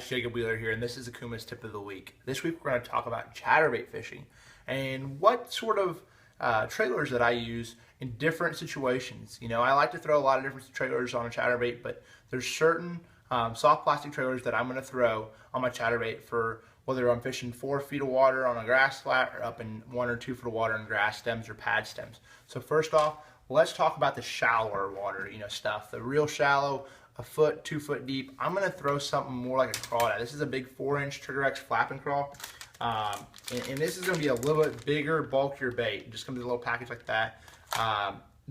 guys, Jacob Wheeler here, and this is Okuma's Tip of the Week. This week we're going to talk about chatterbait fishing and what sort of trailers that I use in different situations. You know, I like to throw a lot of different trailers on a chatterbait, but there's certain soft plastic trailers that I'm going to throw on my chatterbait for whether I'm fishing 4 feet of water on a grass flat or up in 1 or 2 foot of water in grass stems or pad stems. So first off, let's talk about the shallower water, stuff, the real shallow, 1 foot, 2 foot deep. I'm going to throw something more like a crawdad. This is a big 4-inch TriggerX flap and crawl. And this is going to be a little bit bigger, bulkier bait. It just comes in a little package like that.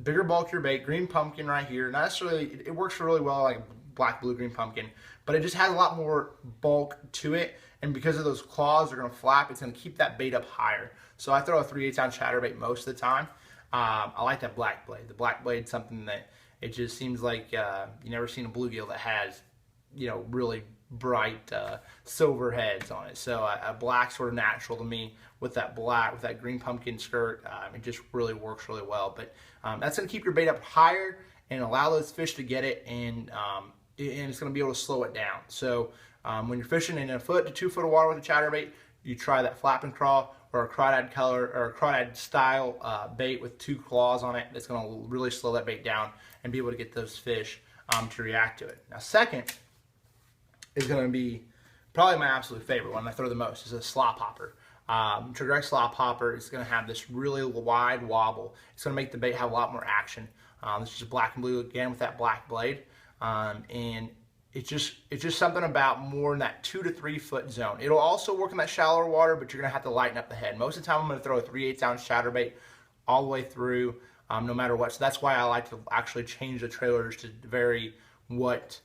Bigger, bulkier bait, green pumpkin right here. Not necessarily, it works really well like black, blue, green pumpkin, but it just has a lot more bulk to it. And because of those claws, they're going to flap. It's going to keep that bait up higher. So I throw a 3/8 ounce chatterbait most of the time. I like that black blade. The black blade is something that it just seems like you never seen a bluegill that has, really bright silver heads on it. So a black sort of natural to me with that black, with that green pumpkin skirt. It just really works really well. But that's going to keep your bait up higher and allow those fish to get it, and it's going to be able to slow it down. So when you're fishing in 1 foot to 2 foot of water with a chatterbait, you try that flap and crawl or a crawdad color or a crawdad style bait with 2 claws on it. That's going to really slow that bait down and be able to get those fish to react to it. Now, second is going to be probably my absolute favorite one I throw the most is a slop hopper. TriggerX slop hopper is going to have this really wide wobble. It's going to make the bait have a lot more action. This is black and blue again with that black blade, and it's just something about more in that 2 to 3 foot zone. It'll also work in that shallower water, but you're going to have to lighten up the head. Most of the time, I'm going to throw a 3/8 ounce chatterbait all the way through, no matter what. So that's why I like to actually change the trailers to vary what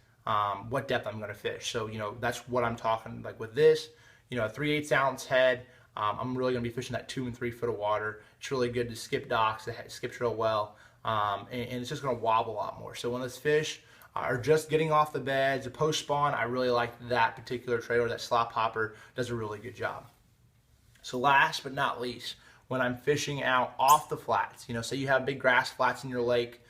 depth I'm going to fish. So that's what I'm talking like with this. A 3/8 ounce head. I'm really going to be fishing that 2 and 3 foot of water. It's really good to skip docks. It skips real well, and it's just going to wobble a lot more. So when those fish are just getting off the beds, a post spawn, I really like that particular trailer. That slop hopper does a really good job. So last but not least, when I'm fishing out off the flats, say you have big grass flats in your lake,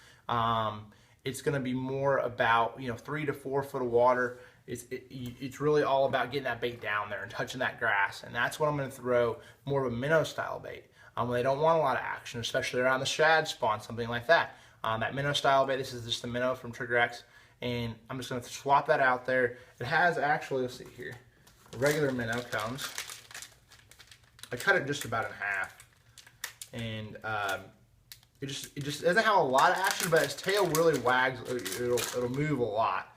it's going to be more about 3 to 4 foot of water. It's really all about getting that bait down there and touching that grass, and that's what I'm going to throw more of a minnow style bait. When they don't want a lot of action, especially around the shad spawn, something like that. That minnow style bait, this is just the minnow from TriggerX, and I'm just going to swap that out there. It has actually, let's see here, a regular minnow comes. I cut it just about in half, and it just doesn't have a lot of action, but its tail really wags. It'll move a lot.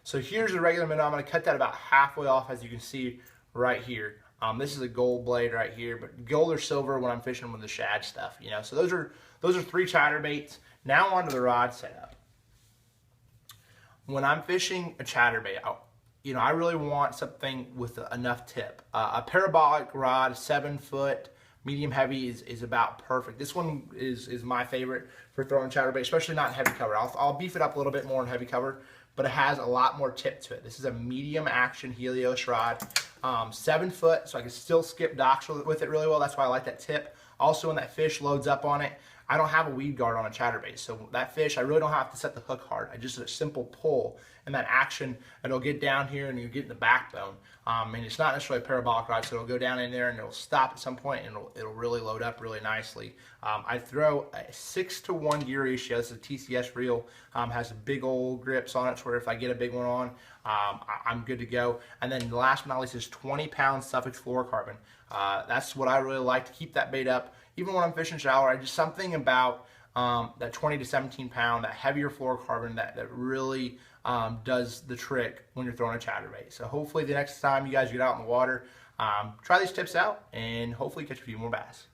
So here's a regular minnow. I'm going to cut that about halfway off, as you can see right here. This is a gold blade right here, but gold or silver when I'm fishing with the shad stuff. So those are 3 chatterbaits. Now onto the rod setup. When I'm fishing a chatterbait, I really want something with enough tip. A parabolic rod, 7 foot, medium heavy is about perfect. This one is my favorite for throwing chatterbait, especially not in heavy cover. I'll beef it up a little bit more in heavy cover, but it has a lot more tip to it. This is a medium action Helios rod, 7 foot, so I can still skip docks with it really well. That's why I like that tip. Also, when that fish loads up on it, I don't have a weed guard on a chatterbait, so that fish, I really don't have to set the hook hard. I just a simple pull, and that action, it'll get down here and you get in the backbone. And it's not necessarily a parabolic rod, so it'll go down in there and it'll stop at some point, and it'll really load up really nicely. I throw a 6-to-1 gear ratio. This is a TCS reel. Has big old grips on it, so if I get a big one on, I'm good to go. And then last but not least is 20-pound Suffix fluorocarbon. That's what I really like to keep that bait up. Even when I'm fishing shallow, just something about that 20 to 17 pound, that heavier fluorocarbon that really does the trick when you're throwing a chatterbait. So hopefully the next time you guys get out in the water, try these tips out and hopefully catch a few more bass.